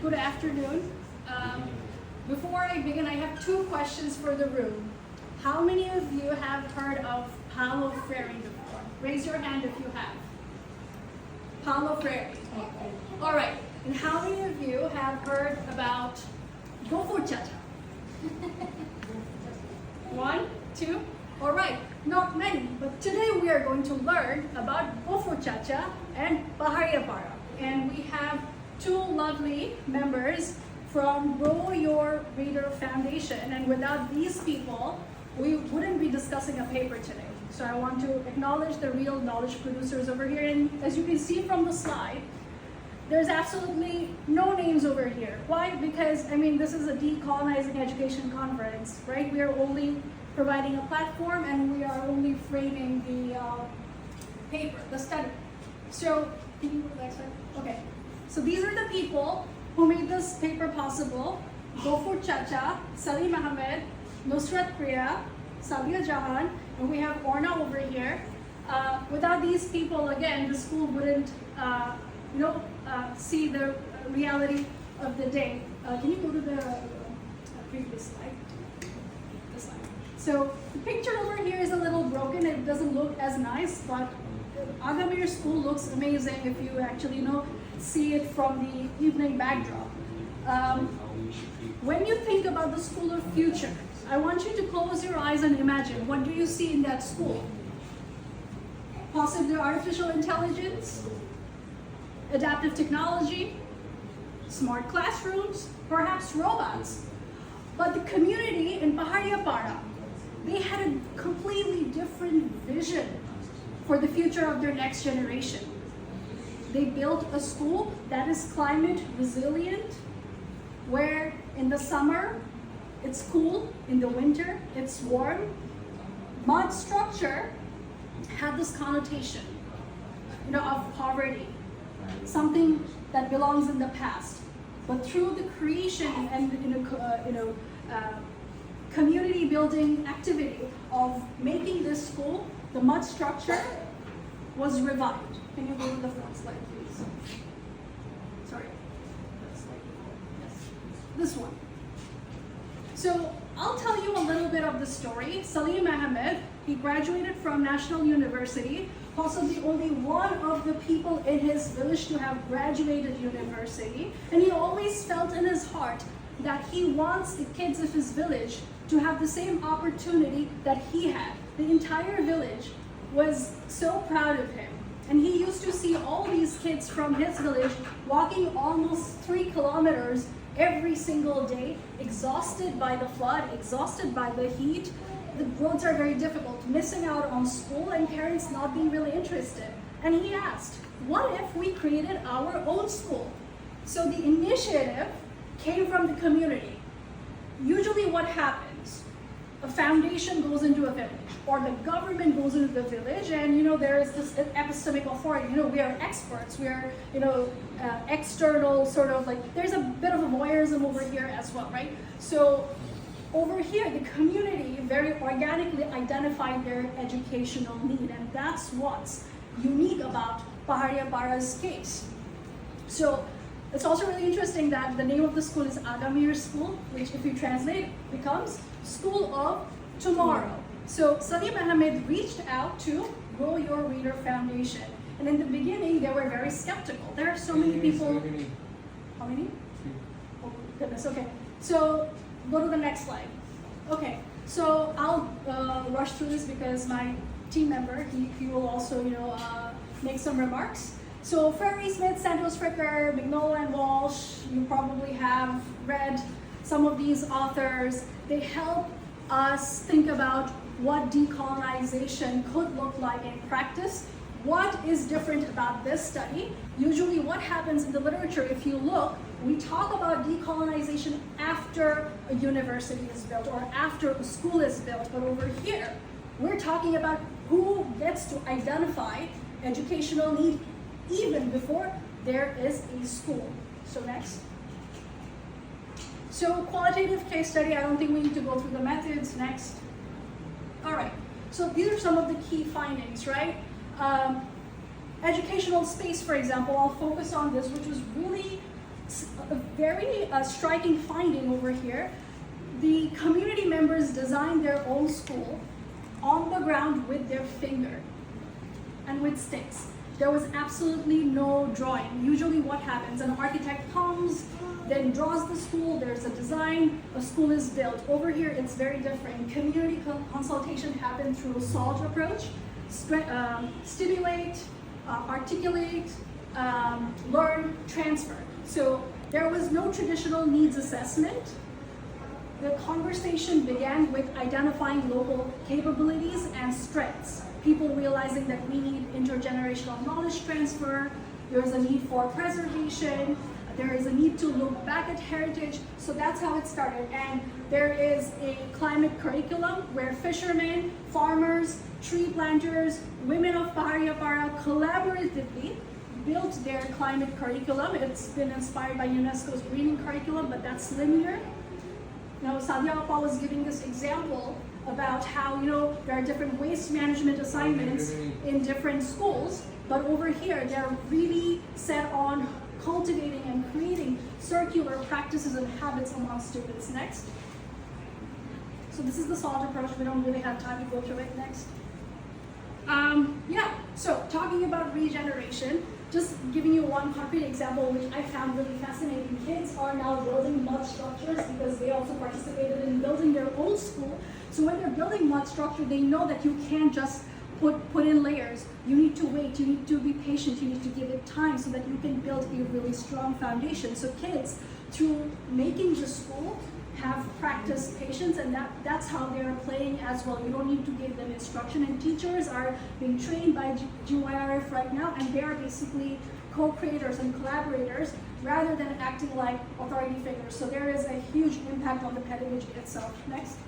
Good afternoon. Before I begin, I have two questions for the room. How many of you have heard of Paulo Freire before? Raise your hand if you have. Paulo Freire. All right. And how many of you have heard about Go for Chacha? One, two. All right. Not many, but today we are going to learn about Go for Chacha and Baharia Para. And we have two lovely members from Grow Your Reader Foundation. And without these people, we wouldn't be discussing a paper today. So I want to acknowledge the real knowledge producers over here. And as you can see from the slide, there's absolutely no names over here. Why? Because, this is a Decolonizing Education Conference, right? We are only providing a platform and we are only framing the paper, the study. So, can you go to the next slide? Okay. So these are the people who made this paper possible. Gofur Chacha, Salim Ahmed, Nusrat Priya, Sabia Jahan, and we have Orna over here. Without these people, again, the school wouldn't see the reality of the day. Can you go to the previous slide? This slide. So the picture over here is a little broken. It doesn't look as nice, but Agamir School looks amazing if you actually see it from the evening backdrop. When you think about the school of future, I want you to close your eyes and imagine, what do you see in that school? Possibly artificial intelligence, adaptive technology, smart classrooms, perhaps robots. But the community in Baharia Para, they had a completely different vision for the future of their next generation. They built a school that is climate resilient, where in the summer it's cool, in the winter it's warm. Mud structure had this connotation, of poverty, something that belongs in the past. But through the creation and community building activity of making this school, the mud structure was revived. Can you go to the front slide, please? Sorry. Yes. This one. So I'll tell you a little bit of the story. Salim Ahmed, he graduated from National University, possibly only one of the people in his village to have graduated university. And he always felt in his heart that he wants the kids of his village to have the same opportunity that he had. The entire village was so proud of him. And he used to see all these kids from his village walking almost 3 kilometers every single day, exhausted by the flood, exhausted by the heat. The roads are very difficult, missing out on school and parents not being really interested. And he asked, what if we created our own school? So the initiative came from the community. Usually what happens, a foundation goes into a village, or the government goes into the village, and there is this epistemic authority. We are experts. We are external sort of there's a bit of a voyeurism over here as well, right? So over here, the community very organically identified their educational need, and that's what's unique about Baharia Para's case. So it's also really interesting that the name of the school is Agamir School, which if you translate becomes School of Tomorrow. So Salim Ahmed reached out to Grow Your Reader Foundation. And in the beginning, they were very skeptical. There are so many people. How many? Oh, goodness, okay. So go to the next slide. Okay, so I'll rush through this because my team member, he will also, make some remarks. So Ferry Smith, Santos Fricker, McNoll and Walsh, you probably have read some of these authors. They help us think about what decolonization could look like in practice. What is different about this study? Usually what happens in the literature, if you look, we talk about decolonization after a university is built or after a school is built. But over here, we're talking about who gets to identify educational need even before there is a school. So next. So qualitative case study, I don't think we need to go through the methods. Next. All right, so these are some of the key findings, right? Educational space, for example, I'll focus on this, which was really a very striking finding over here. The community members designed their own school on the ground with their finger and with sticks. There was absolutely no drawing. Usually what happens, an architect comes, then draws the school, there's a design, a school is built. Over here it's very different. Community consultation happened through a SALT approach, stimulate, articulate, learn, transfer. So there was no traditional needs assessment. The conversation began with identifying local capabilities and strengths. People realizing that we need intergenerational knowledge transfer, there's a need for preservation, there is a need to look back at heritage. So that's how it started. And there is a climate curriculum where fishermen, farmers, tree planters, women of Pahariapara collaboratively built their climate curriculum. It's been inspired by UNESCO's greening curriculum, but that's linear. Now, Sadia Appa was giving this example about how, there are different waste management assignments in different schools, but over here, they're really set on cultivating and creating circular practices and habits among students. Next. So this is the SALT approach. We don't really have time to go through it. Next. So talking about regeneration, just giving you one concrete example which I found really fascinating. Kids are now building mud structures because they also participated in building their own school. So when they're building mud structure, they know that you can't just put in layers. You need to wait, you need to be patient, you need to give it time so that you can build a really strong foundation. So kids, through making the school, have practiced patience, and that's how they're playing as well. You don't need to give them instruction, and teachers are being trained by GYRF right now, and they are basically co-creators and collaborators rather than acting like authority figures. So there is a huge impact on the pedagogy itself. Next.